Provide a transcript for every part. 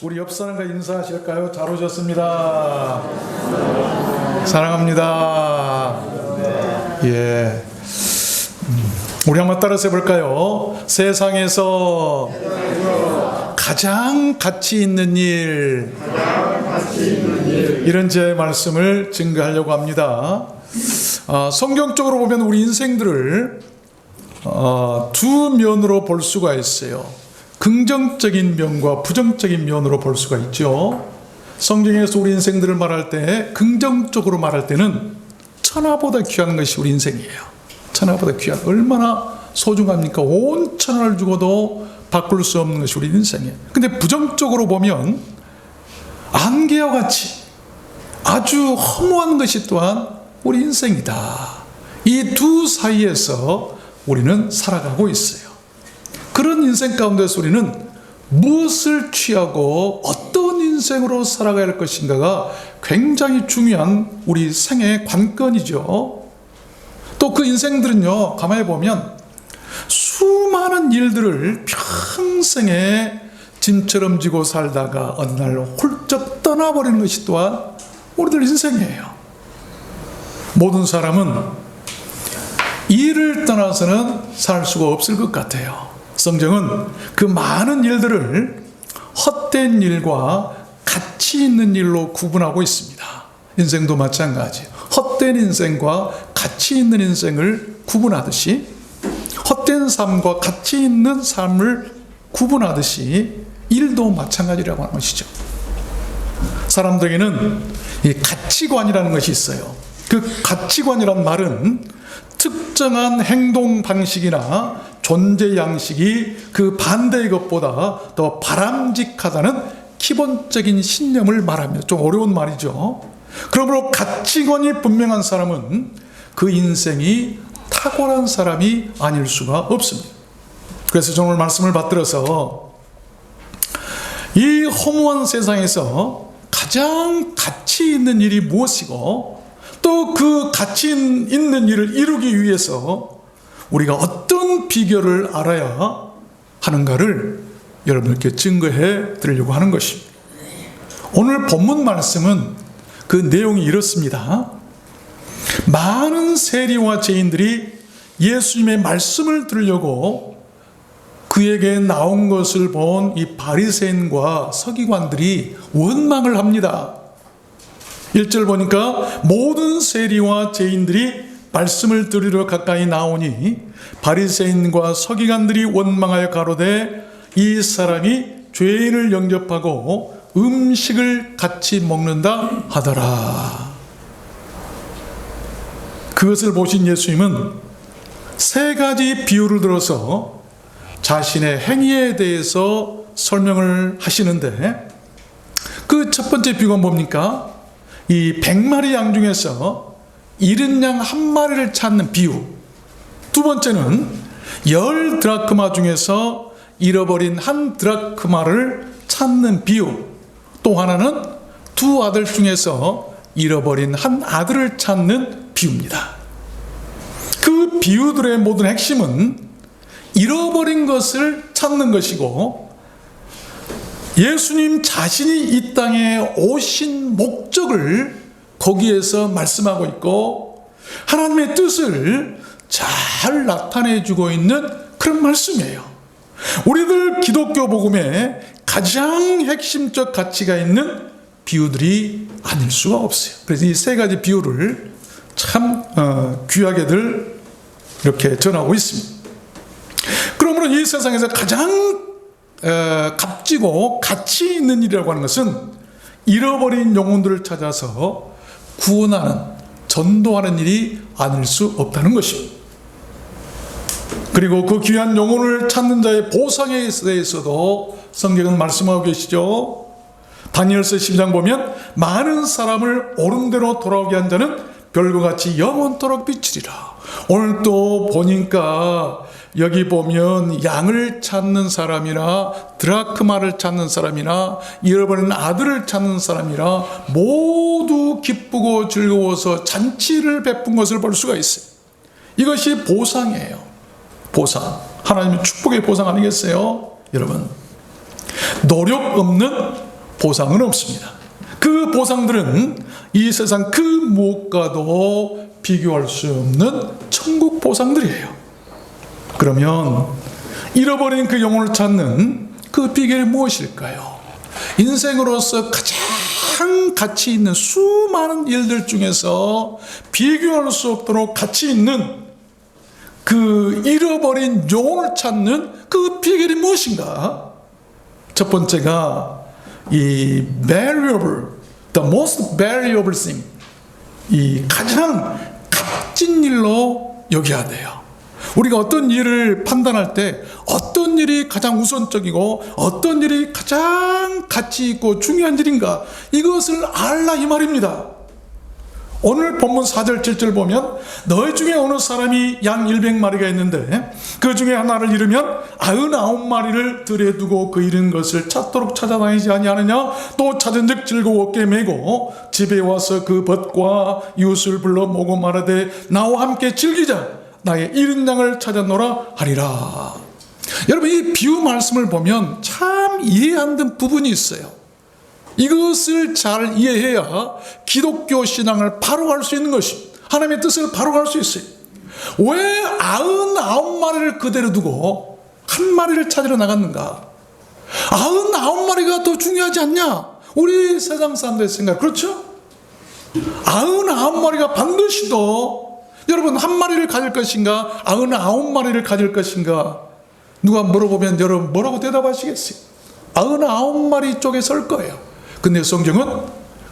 우리 옆 사람과 인사하실까요? 잘 오셨습니다. 사랑합니다. 예. 우리 한번 따라서 해볼까요? 세상에서 가장 가치 있는 일, 이런 제 말씀을 증거하려고 합니다. 성경적으로 보면 우리 인생들을 두 면으로 볼 수가 있어요. 긍정적인 면과 부정적인 면으로 볼 수가 있죠. 성경에서 우리 인생들을 말할 때 긍정적으로 말할 때는 천하보다 귀한 것이 우리 인생이에요. 천하보다 귀한, 얼마나 소중합니까? 온 천하를 주고도 바꿀 수 없는 것이 우리 인생이에요. 근데 부정적으로 보면 안개와 같이 아주 허무한 것이 또한 우리 인생이다. 이 두 사이에서 우리는 살아가고 있어요. 그런 인생 가운데서 우리는 무엇을 취하고 어떤 인생으로 살아가야 할 것인가가 굉장히 중요한 우리 생애의 관건이죠. 또 그 인생들은요, 가만히 보면 수많은 일들을 평생에 짐처럼 지고 살다가 어느 날 훌쩍 떠나버리는 것이 또한 우리들 인생이에요. 모든 사람은 일을 떠나서는 살 수가 없을 것 같아요. 성경은 그 많은 일들을 헛된 일과 가치 있는 일로 구분하고 있습니다. 인생도 마찬가지. 헛된 인생과 가치 있는 인생을 구분하듯이, 헛된 삶과 가치 있는 삶을 구분하듯이 일도 마찬가지라고 하는 것이죠. 사람들에게는 이 가치관이라는 것이 있어요. 그 가치관이란 말은 특정한 행동 방식이나 존재 양식이 그 반대의 것보다 더 바람직하다는 기본적인 신념을 말합니다. 좀 어려운 말이죠. 그러므로 가치관이 분명한 사람은 그 인생이 탁월한 사람이 아닐 수가 없습니다. 그래서 저는 오늘 말씀을 받들어서 이 허무한 세상에서 가장 가치 있는 일이 무엇이고, 또 그 가치 있는 일을 이루기 위해서 우리가 어떤 비결을 알아야 하는가를 여러분께 증거해 드리려고 하는 것입니다. 오늘 본문 말씀은 그 내용이 이렇습니다. 많은 세리와 죄인들이 예수님의 말씀을 들으려고 그에게 나온 것을 본 이 바리새인과 서기관들이 원망을 합니다. 1절 보니까 모든 세리와 죄인들이 말씀을 들으러 가까이 나오니 바리새인과 서기관들이 원망하여 가로되 이 사람이 죄인을 영접하고 음식을 같이 먹는다 하더라. 그것을 보신 예수님은 세 가지 비유를 들어서 자신의 행위에 대해서 설명을 하시는데, 그 첫 번째 비유가 뭡니까? 이 100마리 양 중에서 잃은 양 한 마리를 찾는 비유. 두 번째는 10 드라크마 중에서 잃어버린 1 드라크마를 찾는 비유. 또 하나는 두 아들 중에서 잃어버린 한 아들을 찾는 비유입니다. 그 비유들의 모든 핵심은 잃어버린 것을 찾는 것이고, 예수님 자신이 이 땅에 오신 목적을 거기에서 말씀하고 있고, 하나님의 뜻을 잘 나타내주고 있는 그런 말씀이에요. 우리들 기독교 복음에 가장 핵심적 가치가 있는 비유들이 아닐 수가 없어요. 그래서 이 세 가지 비유를 참 귀하게들 이렇게 전하고 있습니다. 그러므로 이 세상에서 가장 값지고 가치 있는 일이라고 하는 것은 잃어버린 영혼들을 찾아서 구원하는, 전도하는 일이 아닐 수 없다는 것입니다. 그리고 그 귀한 영혼을 찾는 자의 보상에 대해서도 성경은 말씀하고 계시죠. 다니엘서 12장 보면 많은 사람을 옳은 대로 돌아오게 한 자는 별과 같이 영원토록 비치리라. 오늘 또 보니까 여기 보면 양을 찾는 사람이나 드라크마를 찾는 사람이나 잃어버린 아들을 찾는 사람이라 모두 기쁘고 즐거워서 잔치를 베푼 것을 볼 수가 있어요. 이것이 보상이에요. 보상. 하나님의 축복의 보상 아니겠어요? 여러분, 노력 없는 보상은 없습니다. 그 보상들은 이 세상 그 무엇과도 비교할 수 없는 천국 보상들이에요. 그러면 잃어버린 그 영혼을 찾는 그 비결이 무엇일까요? 인생으로서 가장 가치 있는 수많은 일들 중에서 비교할 수 없도록 가치 있는 그 잃어버린 영혼을 찾는 그 비결이 무엇인가? 첫 번째가 이 valuable, the most valuable thing, 이 가장 값진 일로 여겨야 돼요. 우리가 어떤 일을 판단할 때 어떤 일이 가장 우선적이고 어떤 일이 가장 가치 있고 중요한 일인가, 이것을 알라 이 말입니다. 오늘 본문 4절 7절 보면 너희 중에 어느 사람이 양 100마리가 있는데 그 중에 하나를 잃으면 99마리를 들에 두고 그 잃은 것을 찾도록 찾아다니지 아니하느냐. 또 찾은즉 즐거웠게 메고 집에 와서 그 벗과 이웃을 불러 모고 말하되 나와 함께 즐기자. 나의 잃은 양을 찾아노라 하리라. 여러분, 이 비유 말씀을 보면 참 이해 안 되는 부분이 있어요. 이것을 잘 이해해야 기독교 신앙을 바로 갈 수 있는 것이, 하나님의 뜻을 바로 갈 수 있어요. 왜 99마리를 그대로 두고 한 마리를 찾으러 나갔는가? 99마리가 더 중요하지 않냐? 우리 세상 사람들의 생각, 그렇죠? 99마리가 반드시 더, 여러분 한 마리를 가질 것인가 99마리를 가질 것인가, 누가 물어보면 여러분 뭐라고 대답하시겠어요? 99마리 쪽에 설 거예요. 근데 성경은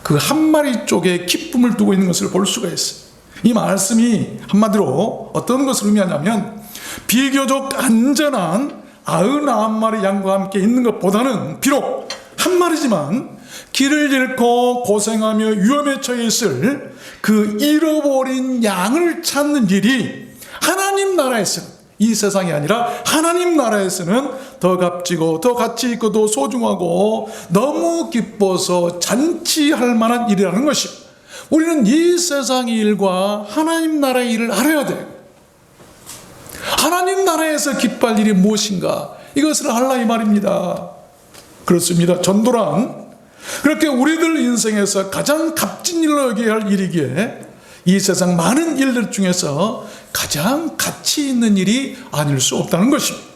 그 한 마리 쪽에 기쁨을 두고 있는 것을 볼 수가 있어요. 이 말씀이 한마디로 어떤 것을 의미하냐면, 비교적 안전한 99마리 양과 함께 있는 것보다는 비록 한 마리지만 길을 잃고 고생하며 위험에 처해 있을 그 잃어버린 양을 찾는 일이 하나님 나라에서는, 이 세상이 아니라 하나님 나라에서는 더 값지고 더 가치 있고 더 소중하고 너무 기뻐서 잔치할 만한 일이라는 것입니다. 우리는 이 세상의 일과 하나님 나라의 일을 알아야 돼요. 하나님 나라에서 기뻐할 일이 무엇인가, 이것을 알라 이 말입니다. 그렇습니다. 전도란 그렇게 우리들 인생에서 가장 값진 일로 여겨야 할 일이기에 이 세상 많은 일들 중에서 가장 가치 있는 일이 아닐 수 없다는 것입니다.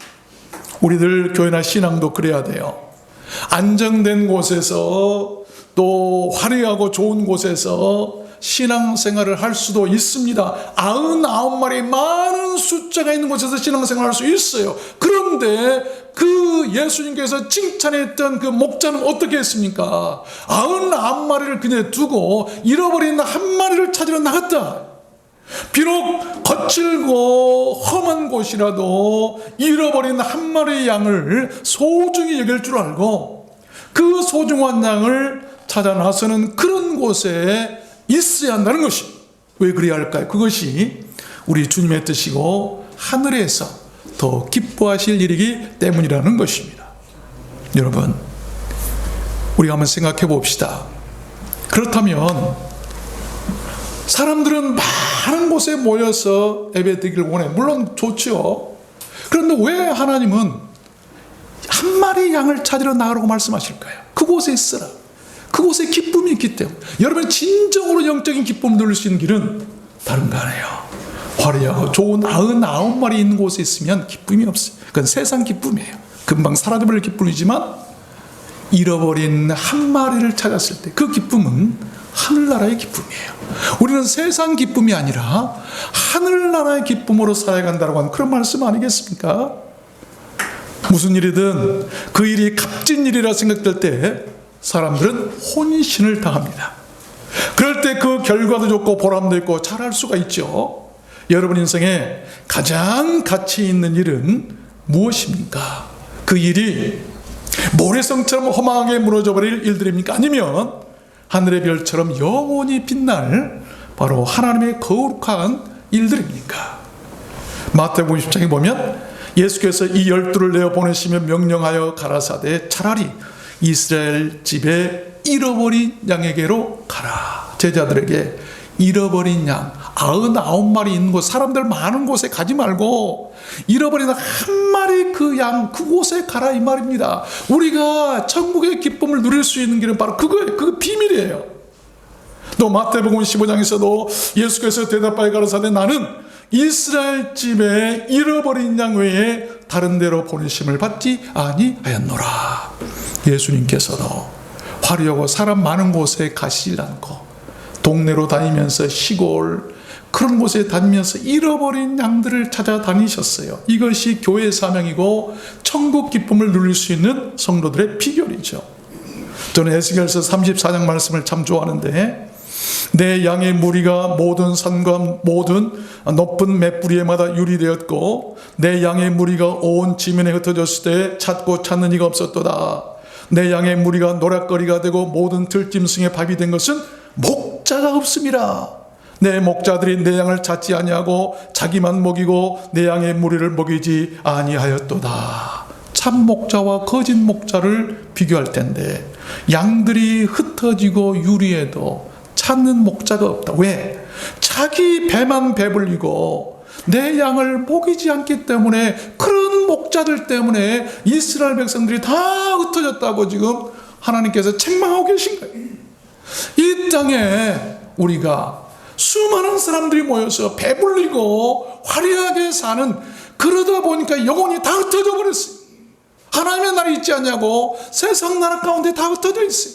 우리들 교회나 신앙도 그래야 돼요. 안정된 곳에서 또 화려하고 좋은 곳에서 신앙생활을 할 수도 있습니다. 99마리 많은 숫자가 있는 곳에서 신앙생활을 할 수 있어요. 그런데 그 예수님께서 칭찬했던 그 목자는 어떻게 했습니까? 99마리를 그냥 두고 잃어버린 한 마리를 찾으러 나갔다. 비록 거칠고 험한 곳이라도 잃어버린 한 마리의 양을 소중히 여길 줄 알고 그 소중한 양을 찾아 나서는 그런 곳에 있어야 한다는 것입니다. 왜 그래야 할까요? 그것이 우리 주님의 뜻이고 하늘에서 더 기뻐하실 일이기 때문이라는 것입니다. 여러분, 우리가 한번 생각해 봅시다. 그렇다면 사람들은 많은 곳에 모여서 예배드리기를 원해. 물론 좋죠. 그런데 왜 하나님은 한 마리 양을 찾으러 나가라고 말씀하실까요? 그곳에 있어라. 그곳에 기쁨이 있기 때문에. 여러분, 진정으로 영적인 기쁨을 누릴 수 있는 길은 다른 거 아니에요. 화려하고 좋은 99마리 있는 곳에 있으면 기쁨이 없어요. 그건 세상 기쁨이에요. 금방 사라져버릴 기쁨이지만 잃어버린 한 마리를 찾았을 때 그 기쁨은 하늘나라의 기쁨이에요. 우리는 세상 기쁨이 아니라 하늘나라의 기쁨으로 살아간다고 하는 그런 말씀 아니겠습니까? 무슨 일이든 그 일이 값진 일이라 생각될 때 사람들은 혼신을 다합니다. 그럴 때 그 결과도 좋고 보람도 있고 잘할 수가 있죠. 여러분 인생에 가장 가치 있는 일은 무엇입니까? 그 일이 모래성처럼 험하게 무너져 버릴 일들입니까? 아니면 하늘의 별처럼 영원히 빛날 바로 하나님의 거룩한 일들입니까? 마태복음 10장에 보면 예수께서 이 12를 내어 보내시며 명령하여 가라사대 차라리 이스라엘 집에 잃어버린 양에게로 가라. 제자들에게 잃어버린 양 99마리 있는 곳, 사람들 많은 곳에 가지 말고 잃어버린 한 마리 그 양 그곳에 가라 이 말입니다. 우리가 천국의 기쁨을 누릴 수 있는 길은 바로 그거예요. 그 비밀이에요. 또 마태복음 15장에서도 예수께서 대답하여 가라사대 나는 이스라엘 집에 잃어버린 양 외에 다른 데로 보내심을 받지 아니하였노라. 예수님께서도 화려하고 사람 많은 곳에 가시질 않고 동네로 다니면서 시골 그런 곳에 다니면서 잃어버린 양들을 찾아다니셨어요. 이것이 교회의 사명이고 천국 기쁨을 누릴 수 있는 성도들의 비결이죠. 저는 에스겔서 34장 말씀을 참 좋아하는데 내 양의 무리가 모든 산과 모든 높은 맷뿌리에마다 유리되었고 내 양의 무리가 온 지면에 흩어졌을 때 찾고 찾는 이가 없었도다. 내 양의 무리가 노략거리가 되고 모든 들짐승의 밥이 된 것은 목자가 없음이라. 내 목자들이 내 양을 찾지 아니하고 자기만 먹이고 내 양의 무리를 먹이지 아니하였도다. 참 목자와 거짓 목자를 비교할 텐데 양들이 흩어지고 유리해도 찾는 목자가 없다. 왜? 자기 배만 배불리고 내 양을 먹이지 않기 때문에 그런 목자들 때문에 이스라엘 백성들이 다 흩어졌다고 지금 하나님께서 책망하고 계신 거예요. 이 땅에 우리가 수많은 사람들이 모여서 배불리고 화려하게 사는 그러다 보니까 영혼이 다 흩어져 버렸어요. 하나님의 나라에 있지 않냐고 세상 나라 가운데 다 흩어져 있어요.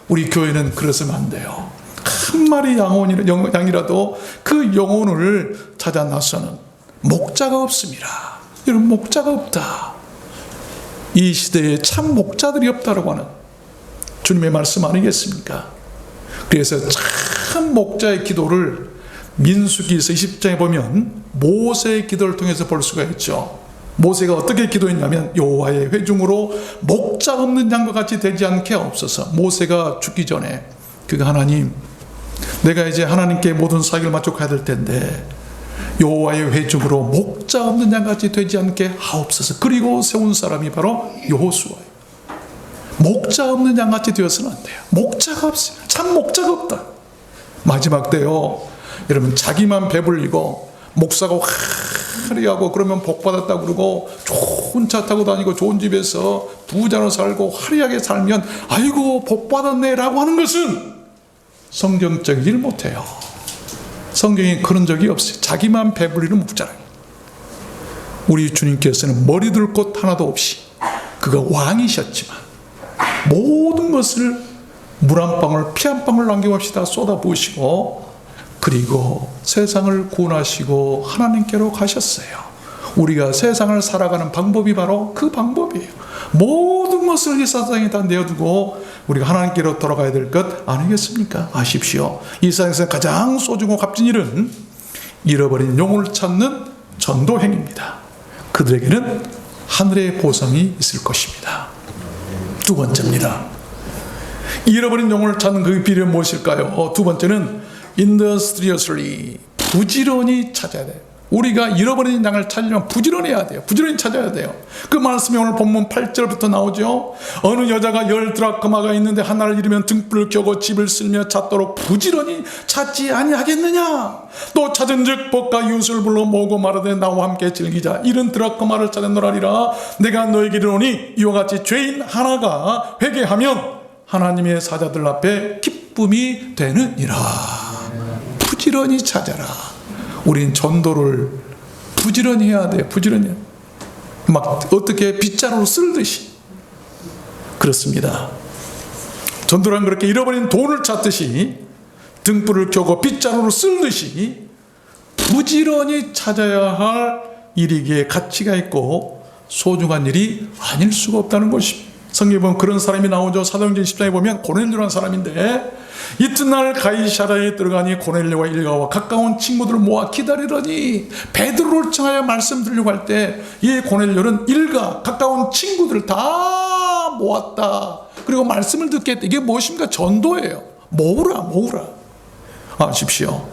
우리 교회는 그러시면 안 돼요. 한 마리 양이라도 그 영혼을 찾아 나서는 목자가 없습니다. 여러분 목자가 없다. 이 시대에 참 목자들이 없다라고 하는 주님의 말씀 아니겠습니까? 그래서 참 목자의 기도를 민수기서 20장에 보면 모세의 기도를 통해서 볼 수가 있죠. 모세가 어떻게 기도했냐면 여호와의 회중으로 목자 없는 양과 같이 되지 않게 하옵소서. 모세가 죽기 전에 그가 하나님 내가 이제 하나님께 모든 사역을 마쳐 가야 될 텐데 여호와의 회중으로 목자 없는 양같이 되지 않게 하옵소서. 그리고 세운 사람이 바로 여호수아예요. 목자 없는 양같이 되어서는 안 돼요. 목자가 없어요. 참 목자가 없다. 마지막 때요 여러분 자기만 배불리고 목사가 화려하고 그러면 복받았다 그러고 좋은 차 타고 다니고 좋은 집에서 부자로 살고 화려하게 살면 아이고 복받았네 라고 하는 것은 성경적이질 못해요. 성경에 그런 적이 없어요. 자기만 배불리는 목자라요. 우리 주님께서는 머리 둘 곳 하나도 없이 그가 왕이셨지만 모든 것을 물 한 방울 피 한 방울 남김없이 다 쏟아부으시고 그리고 세상을 구원하시고 하나님께로 가셨어요. 우리가 세상을 살아가는 방법이 바로 그 방법이에요. 모든 것을 이 세상에 다 내어두고 우리가 하나님께로 돌아가야 될 것 아니겠습니까? 아십시오. 이 세상에서 가장 소중하고 값진 일은 잃어버린 영혼을 찾는 전도행입니다. 그들에게는 하늘의 보상이 있을 것입니다. 두 번째입니다. 잃어버린 영혼을 찾는 그 비결은 무엇일까요? 두 번째는 industriously 부지런히 찾아야 돼요. 우리가 잃어버린 양을 찾으려면 부지런해야 돼요. 부지런히 찾아야 돼요. 그 말씀이 오늘 본문 8절부터 나오죠. 어느 여자가 10드라크마가 있는데 하나를 잃으면 등불을 켜고 집을 쓸며 찾도록 부지런히 찾지 아니하겠느냐. 또 찾은즉 법과 이웃을 불러 모으고 말하되 나와 함께 즐기자. 잃은 드라크마를 찾아노라리라. 내가 너에게 이르노니 이와 같이 죄인 하나가 회개하면 하나님의 사자들 앞에 기쁨이 되느니라. 부지런히 찾아라. 우린 전도를 부지런히 해야 돼요. 부지런히. 막 어떻게 빗자루로 쓸듯이. 그렇습니다. 전도란 그렇게 잃어버린 돈을 찾듯이 등불을 켜고 빗자루로 쓸듯이 부지런히 찾아야 할 일이기에 가치가 있고 소중한 일이 아닐 수가 없다는 것입니다. 성경에 보면 그런 사람이 나오죠. 사도행전 10장에 보면 고넬료라는 사람인데 이튿날 가이사랴에 들어가니 고넬료와 일가와 가까운 친구들을 모아 기다리더니 베드로를 청하여 말씀드리려고 할 때 이 고넬료는 일가 가까운 친구들을 다 모았다. 그리고 말씀을 듣게 했다. 이게 무엇입니까? 전도예요. 모으라. 아십시오.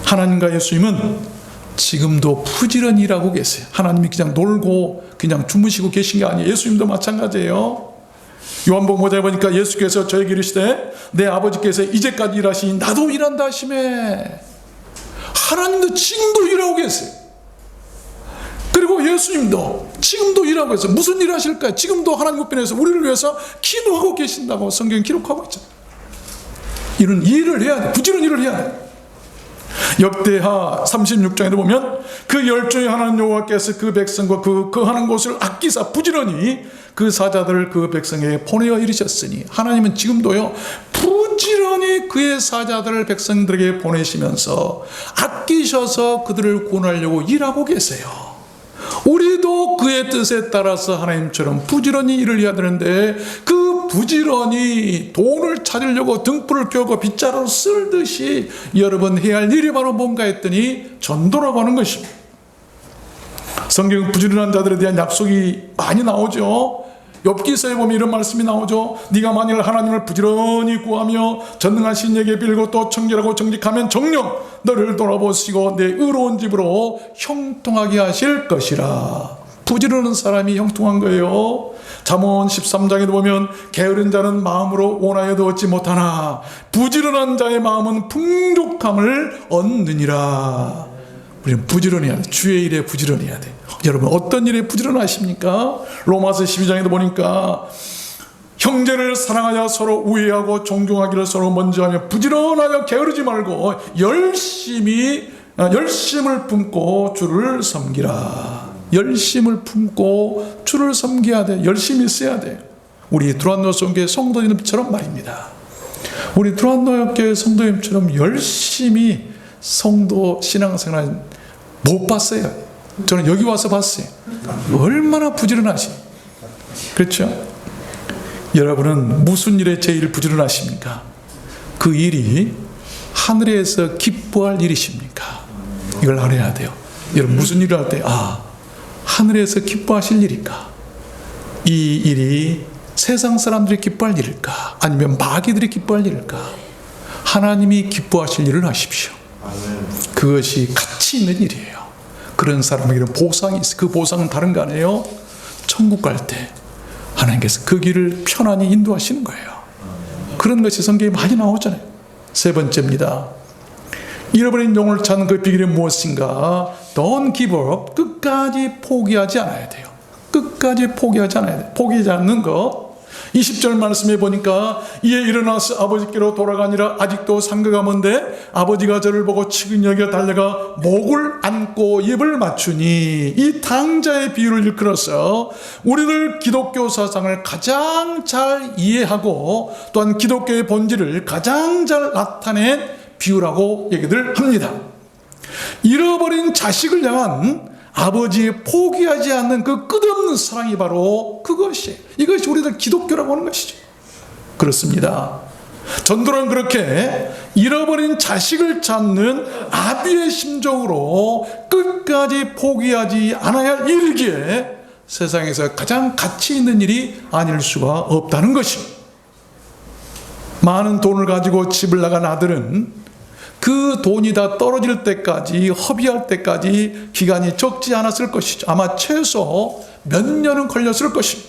하나님과 예수님은 지금도 부지런히 일하고 계세요. 하나님이 그냥 놀고 그냥 주무시고 계신 게 아니에요. 예수님도 마찬가지예요. 요한복음 5장에 보니까 예수께서 저에게 이르시되 내 아버지께서 이제까지 일하시니 나도 일한다 하시매. 하나님도 지금도 일하고 계세요. 그리고 예수님도 지금도 일하고 계세요. 무슨 일 하실까요? 지금도 하나님 우편에서 우리를 위해서 기도하고 계신다고 성경이 기록하고 있잖아요. 이런 일을 해야 돼. 부지런히 일을 해야 돼. 역대하 36장에 보면 그 열조의 하나님 여호와께서 그 백성과 그 하는 곳을 아끼사 부지런히 그 사자들을 그 백성에게 보내어 이르셨으니, 하나님은 지금도요 부지런히 그의 사자들을 백성들에게 보내시면서 아끼셔서 그들을 구원하려고 일하고 계세요. 우리도 그의 뜻에 따라서 하나님처럼 부지런히 일을 해야 되는데, 그 부지런히 돈을 찾으려고 등불을 켜고 빗자루를 쓸듯이 여러분 해야 할 일이 바로 뭔가 했더니 전도라고 하는 것입니다. 성경 부지런한 자들에 대한 약속이 많이 나오죠. 욥기서에 보면 이런 말씀이 나오죠. 네가 만일 하나님을 부지런히 구하며 전능하신 이에게 빌고 또 청결하고 정직하면 정녕 너를 돌아보시고 내 의로운 집으로 형통하게 하실 것이라. 부지런한 사람이 형통한 거예요. 잠언 13장에도 보면 게으른 자는 마음으로 원하여도 얻지 못하나 부지런한 자의 마음은 풍족함을 얻느니라. 우리는 부지런해야 돼. 주의 일에 부지런해야 돼. 여러분 어떤 일에 부지런하십니까? 로마서 12장에도 보니까 형제를 사랑하여 서로 우애하고 존경하기를 서로 먼저 하며 부지런하여 게으르지 말고 열심을 품고 주를 섬기라. 열심을 품고 주를 섬겨야 돼. 열심히 써야 돼. 우리 두란노교회 성도님처럼 말입니다. 우리 두란노교회 성도님처럼 열심히 성도 신앙생활 못 봤어요. 저는 여기 와서 봤어요. 얼마나 부지런하시. 그렇죠? 여러분은 무슨 일에 제일 부지런하십니까? 그 일이 하늘에서 기뻐할 일이십니까? 이걸 알아야 돼요. 여러분 무슨 일을 할 때 하늘에서 기뻐하실 일일까? 이 일이 세상 사람들이 기뻐할 일일까? 아니면 마귀들이 기뻐할 일일까? 하나님이 기뻐하실 일을 하십시오. 그것이 가치 있는 일이에요. 그런 사람에게는 보상이 있어요. 그 보상은 다른 거 아니에요? 천국 갈 때 하나님께서 그 길을 편안히 인도하시는 거예요. 그런 것이 성경에 많이 나오잖아요. 세 번째입니다. 잃어버린 영혼을 찾는 그 비결이 무엇인가? Don't give up. 끝까지 포기하지 않아야 돼요. 끝까지 포기하지 않아야 돼요. 포기하지 않는 것. 20절 말씀에 보니까 이에 일어나서 아버지께로 돌아가니라. 아직도 상가가 먼데 아버지가 저를 보고 측은히 달려가 목을 안고 입을 맞추니. 이 당자의 비유를 일컬어서 우리들 기독교 사상을 가장 잘 이해하고 또한 기독교의 본질을 가장 잘 나타낸 비유라고 얘기들 합니다. 잃어버린 자식을 향한 아버지의 포기하지 않는 그 끝없는 사랑이 바로 이것이 우리들 기독교라고 하는 것이죠. 그렇습니다. 전도는 그렇게 잃어버린 자식을 찾는 아비의 심정으로 끝까지 포기하지 않아야 할 일이기에 세상에서 가장 가치 있는 일이 아닐 수가 없다는 것입니다. 많은 돈을 가지고 집을 나간 아들은 그 돈이 다 떨어질 때까지, 허비할 때까지 기간이 적지 않았을 것이죠. 아마 최소 몇 년은 걸렸을 것입니다.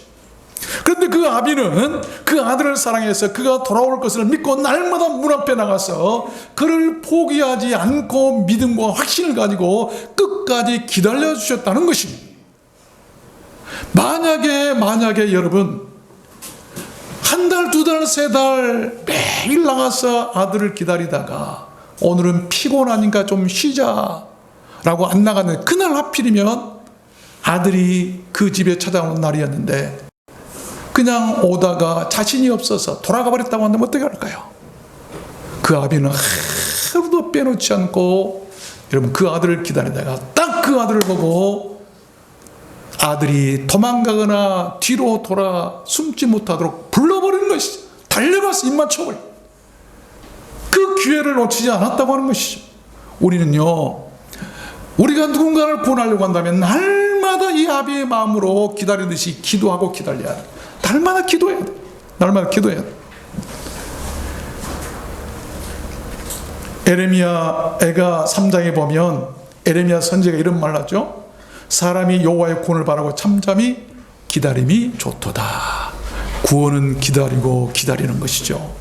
그런데 그 아비는 그 아들을 사랑해서 그가 돌아올 것을 믿고 날마다 문 앞에 나가서 그를 포기하지 않고 믿음과 확신을 가지고 끝까지 기다려주셨다는 것입니다. 만약에 여러분 한 달, 두 달, 세 달 매일 나가서 아들을 기다리다가 오늘은 피곤하니까 좀 쉬자라고 안 나가는 그날 하필이면 아들이 그 집에 찾아오는 날이었는데 그냥 오다가 자신이 없어서 돌아가 버렸다고 한다면 어떻게 할까요? 그 아비는 하루도 빼놓지 않고 여러분 그 아들을 기다리다가 딱 그 아들을 보고 아들이 도망가거나 뒤로 돌아 숨지 못하도록 불러버리는 것이죠. 달려가서 입 맞춰버려. 그 기회를 놓치지 않았다고 하는 것이죠. 우리는요, 우리가 누군가를 구원하려고 한다면 날마다 이 아비의 마음으로 기다리듯이 기도하고 기다려야 돼. 날마다 기도해야 돼. 날마다 기도해야 돼. 에레미야가 3장에 보면 에레미야 선지자가 이런 말을 하죠. 사람이 여호와의 구원을 바라고 잠잠히 기다림이 좋도다. 구원은 기다리고 기다리는 것이죠.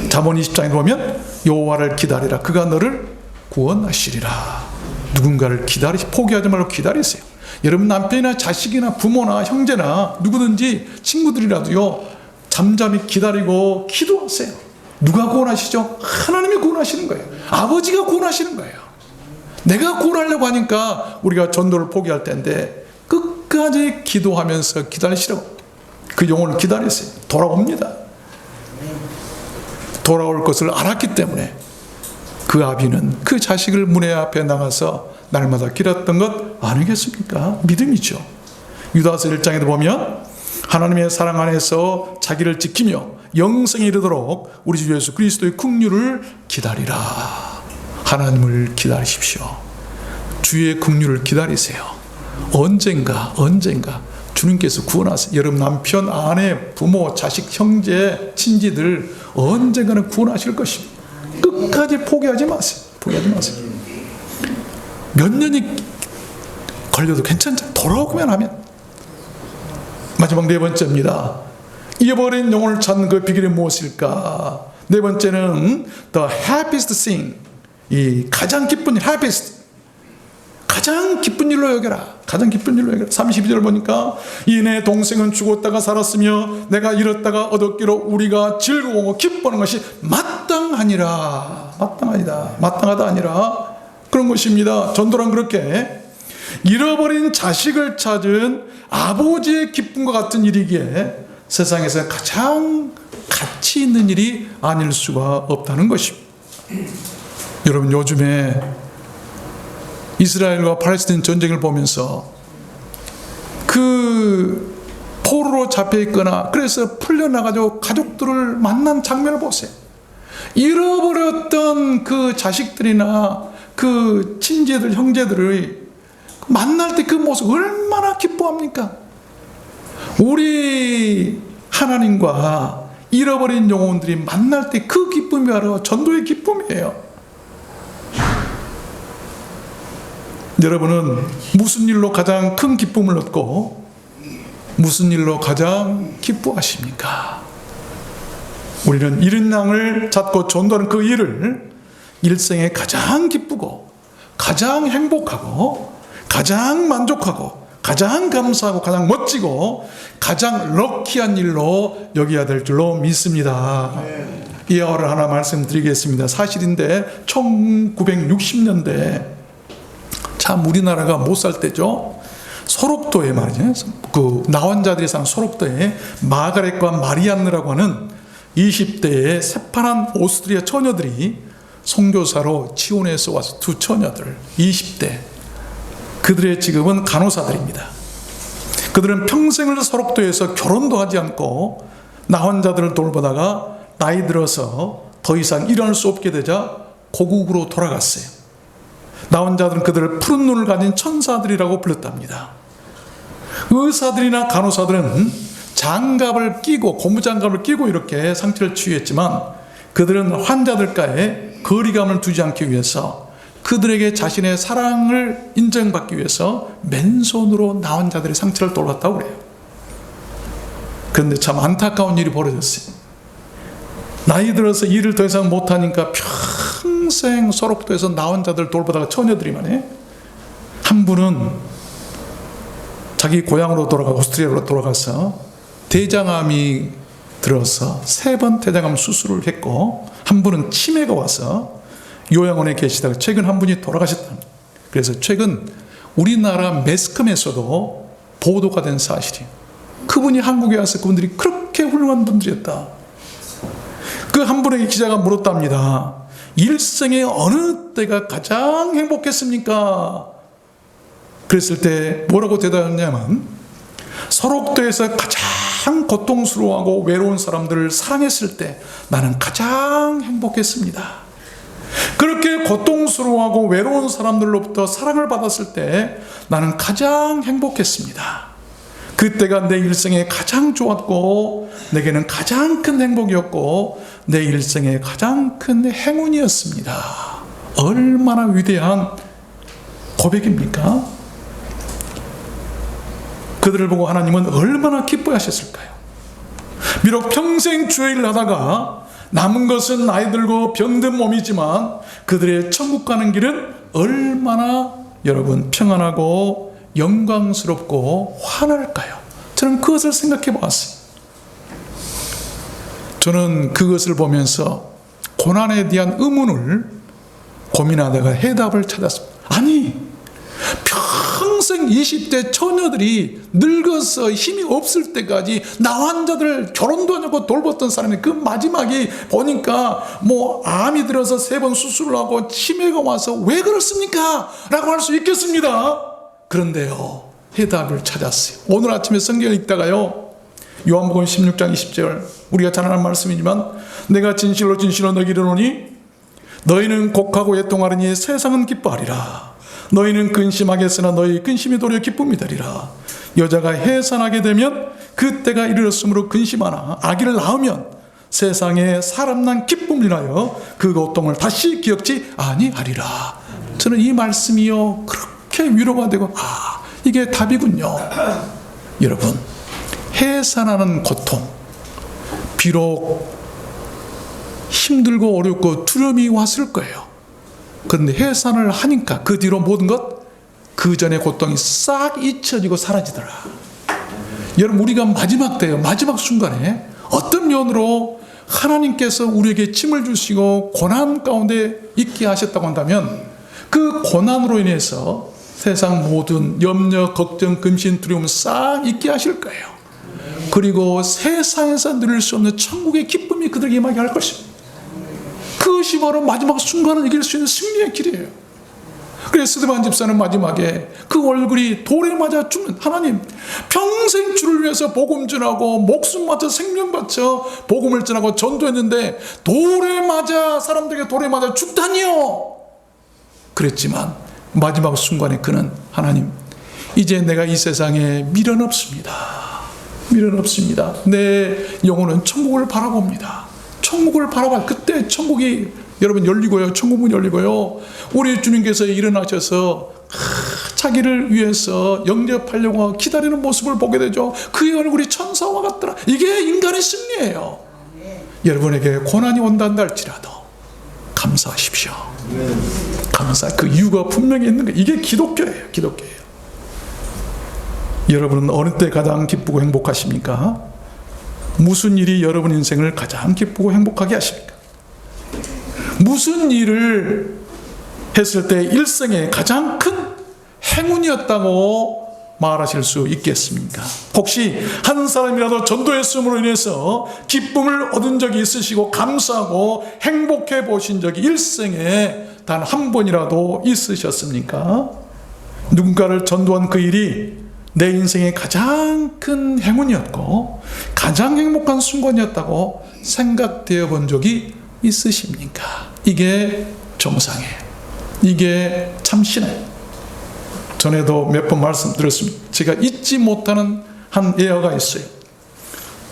잠언 20장에 보면 여호와를 기다리라. 그가 너를 구원하시리라. 누군가를 포기하지 말고 기다리세요. 여러분 남편이나 자식이나 부모나 형제나 누구든지 친구들이라도요, 잠잠히 기다리고 기도하세요. 누가 구원하시죠? 하나님이 구원하시는 거예요. 아버지가 구원하시는 거예요. 내가 구원하려고 하니까 우리가 전도를 포기할 텐데 끝까지 기도하면서 기다리시라고. 그 영혼을 기다리세요. 돌아옵니다. 돌아올 것을 알았기 때문에 그 아비는 그 자식을 문에 앞에 나가서 날마다 기다렸던 것 아니겠습니까? 믿음이죠. 유다서 1장에도 보면 하나님의 사랑 안에서 자기를 지키며 영생에 이르도록 우리 주 예수 그리스도의 긍휼을 기다리라. 하나님을 기다리십시오. 주의 긍휼을 기다리세요. 언젠가 주님께서 구원하세요. 여러분 남편, 아내, 부모, 자식, 형제, 친지들 언젠가는 구원하실 것입니다. 끝까지 포기하지 마세요. 몇 년이 걸려도 괜찮죠. 돌아오기만 하면. 마지막 네 번째입니다. 잃어버린 영혼을 찾는 그 비결이 무엇일까? 네 번째는 the happiest thing, 이 가장 기쁜 일, happiest, 가장 기쁜 일로 여겨라. 32절 보니까 내 동생은 죽었다가 살았으며 내가 잃었다가 얻었기로 우리가 즐거워하고 기뻐하는 것이 마땅하다 아니라 그런 것입니다. 전도란 그렇게 잃어버린 자식을 찾은 아버지의 기쁨과 같은 일이기에 세상에서 가장 가치 있는 일이 아닐 수가 없다는 것입니다. 여러분 요즘에 이스라엘과 팔레스타인 전쟁을 보면서 그 포로로 잡혀 있거나 그래서 풀려나가지고 가족들을 만난 장면을 보세요. 잃어버렸던 그 자식들이나 그 친지들, 형제들을 만날 때 그 모습 얼마나 기뻐합니까? 우리 하나님과 잃어버린 영혼들이 만날 때 그 기쁨이 바로 전도의 기쁨이에요. 여러분은 무슨 일로 가장 큰 기쁨을 얻고 무슨 일로 가장 기뻐하십니까? 우리는 잃은 양을 찾고 전도하는 그 일을 일생에 가장 기쁘고 가장 행복하고 가장 만족하고 가장 감사하고 가장 멋지고 가장 럭키한 일로 여겨야 될 줄로 믿습니다. 이 예화를 하나 말씀드리겠습니다. 사실인데 1960년대 참 우리나라가 못 살 때죠. 소록도에 말이죠. 그 나환자들이 사는 소록도에 마가렛과 마리안느라고 하는 20대의 새파란 오스트리아 처녀들이 선교사로 지원해서 와서 두 처녀들 20대, 그들의 직업은 간호사들입니다. 그들은 평생을 소록도에서 결혼도 하지 않고 나환자들을 돌보다가 나이 들어서 더 이상 일어날 수 없게 되자 고국으로 돌아갔어요. 나환자들은 그들을 푸른 눈을 가진 천사들이라고 불렀답니다. 의사들이나 간호사들은 장갑을 끼고 고무장갑을 끼고 이렇게 상처를 치유했지만 그들은 환자들과의 거리감을 두지 않기 위해서 그들에게 자신의 사랑을 인정받기 위해서 맨손으로 나환자들의 상처를 돌봤다고 그래요. 그런데 참 안타까운 일이 벌어졌어요. 나이 들어서 일을 더 이상 못하니까 평생 소록도에서 나환자들 돌보다가 처녀들이만 해. 한 분은 자기 고향으로 돌아가고 오스트리아로 돌아가서 대장암이 들어서 3번 대장암 수술을 했고 한 분은 치매가 와서 요양원에 계시다가 최근 한 분이 돌아가셨다. 그래서 최근 우리나라 매스컴에서도 보도가 된 사실이에요. 그분이 한국에 와서 그분들이 그렇게 훌륭한 분들이었다. 그 한 분에게 기자가 물었답니다. 일생의 어느 때가 가장 행복했습니까? 그랬을 때 뭐라고 대답했냐면 소록도에서 가장 고통스러워하고 외로운 사람들을 사랑했을 때 나는 가장 행복했습니다. 그렇게 고통스러워하고 외로운 사람들로부터 사랑을 받았을 때 나는 가장 행복했습니다. 그때가 내 일생에 가장 좋았고 내게는 가장 큰 행복이었고 내 일생에 가장 큰 행운이었습니다. 얼마나 위대한 고백입니까? 그들을 보고 하나님은 얼마나 기뻐하셨을까요? 비록 평생 주의 일을 하다가 남은 것은 나이 들고 병든 몸이지만 그들의 천국 가는 길은 얼마나 여러분 평안하고 영광스럽고 환할까요? 저는 그것을 생각해 보았어요. 저는 그것을 보면서 고난에 대한 의문을 고민하다가 해답을 찾았습니다. 아니, 평생 20대 처녀들이 늙어서 힘이 없을 때까지 나 환자들 결혼도 하냐고 돌봤던 사람이 그 마지막에 보니까 뭐 암이 들어서 3번 수술을 하고 치매가 와서 왜 그렇습니까? 라고 할 수 있겠습니다. 그런데요, 해답을 찾았어요. 오늘 아침에 성경을 읽다가요, 요한복음 16장 20절, 우리가 잘 아는 말씀이지만 내가 진실로 진실로 너희에게 이르노니 너희는 곡하고 애통하리니 세상은 기뻐하리라. 너희는 근심하겠으나 너희 근심이 도리어 기쁨이 되리라. 여자가 해산하게 되면 그때가 이르렀으므로 근심하나 아기를 낳으면 세상에 사람 난 기쁨을 인하여 그 고통을 다시 기억지 아니하리라. 저는 이 말씀이요 그렇게 위로가 되고 이게 답이군요. 여러분, 해산하는 고통, 비록 힘들고 어렵고 두려움이 왔을 거예요. 그런데 해산을 하니까 그 뒤로 모든 것, 그 전의 고통이 싹 잊혀지고 사라지더라. 여러분, 우리가 마지막 때요, 마지막 순간에 어떤 면으로 하나님께서 우리에게 짐을 주시고 고난 가운데 있게 하셨다고 한다면 그 고난으로 인해서 세상 모든 염려, 걱정, 근심, 두려움 싹 잊게 하실 거예요. 그리고 세상에서 누릴 수 없는 천국의 기쁨이 그들에게 임하게 할 것입니다. 그것이 바로 마지막 순간을 이길 수 있는 승리의 길이에요. 그래서 스데반 집사는 마지막에 그 얼굴이 돌에 맞아 죽는, 하나님 평생 주를 위해서 복음 전하고 목숨 바쳐 생명 바쳐 복음을 전하고 전도했는데 돌에 맞아, 사람들에게 돌에 맞아 죽다니요. 그랬지만 마지막 순간에 그는, 하나님 이제 내가 이 세상에 미련 없습니다. 미련 없습니다. 내 영혼은 천국을 바라봅니다. 천국을 바라봐. 그때 천국이 여러분 열리고요, 천국문이 열리고요, 우리 주님께서 일어나셔서 자기를 위해서 영접하려고 기다리는 모습을 보게 되죠. 그의 얼굴이 천사와 같더라. 이게 인간의 승리예요. 여러분에게 고난이 온단다 할지라도 감사하십시오. 그 이유가 분명히 있는 거예요. 이게 기독교예요. 기독교예요. 여러분은 어느 때 가장 기쁘고 행복하십니까? 무슨 일이 여러분 인생을 가장 기쁘고 행복하게 하십니까? 무슨 일을 했을 때 일생에 가장 큰 행운이었다고 말하실 수 있겠습니까? 혹시 한 사람이라도 전도했음으로 인해서 기쁨을 얻은 적이 있으시고 감사하고 행복해 보신 적이 일생에 단 한 번이라도 있으셨습니까? 누군가를 전도한 그 일이 내 인생의 가장 큰 행운이었고 가장 행복한 순간이었다고 생각되어 본 적이 있으십니까? 이게 정상이에요. 이게 참 신앙이에요. 전에도 몇 번 말씀드렸습니다. 제가 잊지 못하는 한 예화가 있어요.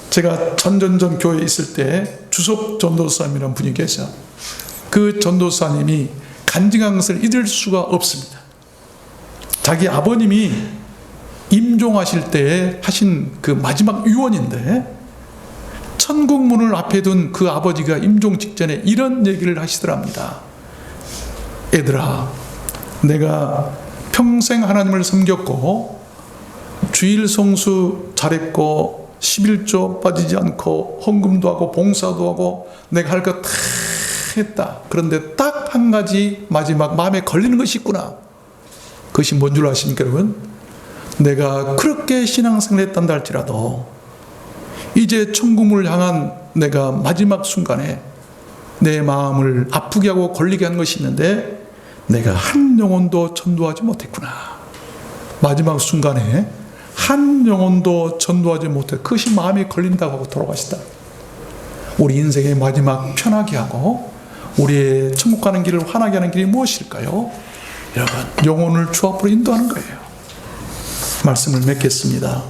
제가 전전전 교회에 있을 때 주섭 전도사님이라는 분이 계셔. 그 전도사님이 간증한 것을 잊을 수가 없습니다. 자기 아버님이 임종하실 때에 하신 그 마지막 유언인데, 천국문을 앞에 둔 그 아버지가 임종 직전에 이런 얘기를 하시더랍니다. 애들아, 내가 평생 하나님을 섬겼고 주일 성수 잘했고 11조 빠지지 않고 헌금도 하고 봉사도 하고 내가 할 것 다 했다. 그런데 딱 한 가지 마지막 마음에 걸리는 것이 있구나. 그것이 뭔 줄 아십니까 여러분? 내가 그렇게 신앙생활을 했단다 할지라도 이제 천국을 향한 내가 마지막 순간에 내 마음을 아프게 하고 걸리게 한 것이 있는데 내가 한 영혼도 전도하지 못했구나. 마지막 순간에 한 영혼도 전도하지 못해. 그것이 마음에 걸린다고 하고 돌아가시다. 우리 인생의 마지막 편하게 하고 우리의 천국 가는 길을 환하게 하는 길이 무엇일까요? 여러분, 영혼을 주 앞으로 인도하는 거예요. 말씀을 맺겠습니다.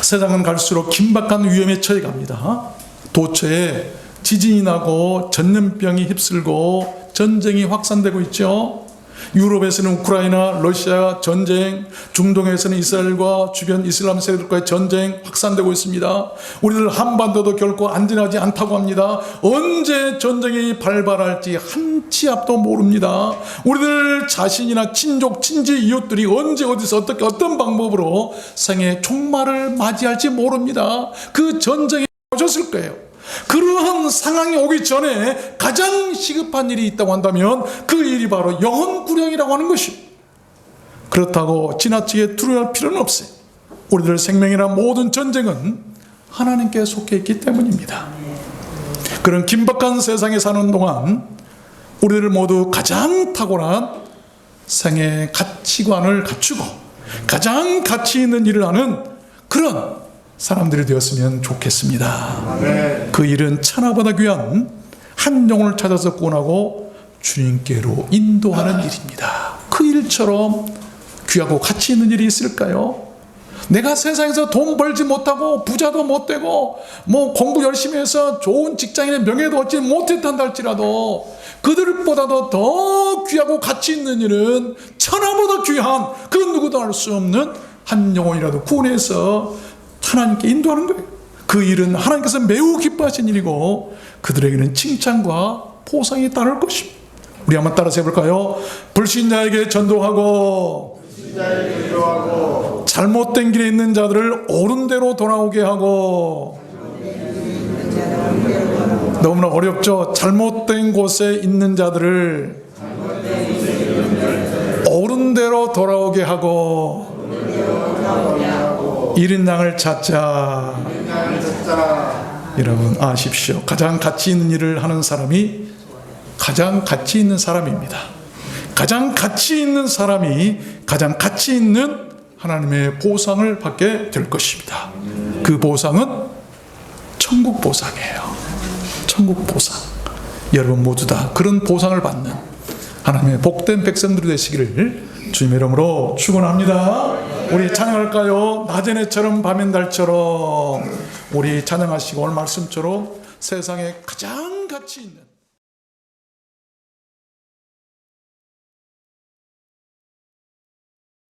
세상은 갈수록 긴박한 위험에 처해갑니다. 도처에 지진이 나고 전염병이 휩쓸고 전쟁이 확산되고 있죠. 유럽에서는 우크라이나, 러시아 전쟁, 중동에서는 이스라엘과 주변 이슬람 세력들과의 전쟁 확산되고 있습니다. 우리들 한반도도 결코 안전하지 않다고 합니다. 언제 전쟁이 발발할지 한치 앞도 모릅니다. 우리들 자신이나 친족, 친지, 이웃들이 언제 어디서 어떻게 어떤 방법으로 생의 종말을 맞이할지 모릅니다. 그 전쟁이 오셨을 거예요. 그러한 상황이 오기 전에 가장 시급한 일이 있다고 한다면 그 일이 바로 영혼 구령이라고 하는 것입니다. 그렇다고 지나치게 두려워할 필요는 없어요. 우리들 생명이나 모든 전쟁은 하나님께 속해 있기 때문입니다. 그런 긴박한 세상에 사는 동안 우리들 모두 가장 탁월한 생의 가치관을 갖추고 가장 가치 있는 일을 하는 그런 사람들이 되었으면 좋겠습니다. 아멘. 그 일은 천하보다 귀한 한 영혼을 찾아서 구원하고 주님께로 인도하는 일입니다. 그 일처럼 귀하고 가치 있는 일이 있을까요? 내가 세상에서 돈 벌지 못하고 부자도 못 되고 뭐 공부 열심히 해서 좋은 직장인의 명예도 얻지 못했단다 할지라도 그들보다도 더 귀하고 가치 있는 일은 천하보다 귀한 그 누구도 알 수 없는 한 영혼이라도 구원해서 하나님께 인도하는 거예요. 그 일은 하나님께서 매우 기뻐하신 일이고 그들에게는 칭찬과 보상이 따를 것입니다. 우리 한번 따라서 해볼까요? 불신자에게 전도하고 잘못된 길에 있는 자들을 옳은 대로 돌아오게 하고. 너무나 어렵죠? 잘못된 곳에 있는 자들을 옳은 대로 돌아오게 하고 잃은 양을 찾자. 여러분 아십시오. 가장 가치 있는 일을 하는 사람이 가장 가치 있는 사람입니다. 가장 가치 있는 사람이 가장 가치 있는 하나님의 보상을 받게 될 것입니다. 그 보상은 천국 보상이에요. 천국 보상. 여러분 모두 다 그런 보상을 받는 하나님의 복된 백성들이 되시기를 주님의 이름으로 축원합니다. 우리 찬양할까요? 낮은 해처럼 밤엔 달처럼 우리 찬양하시고 오늘 말씀처럼 세상에 가장 가치 있는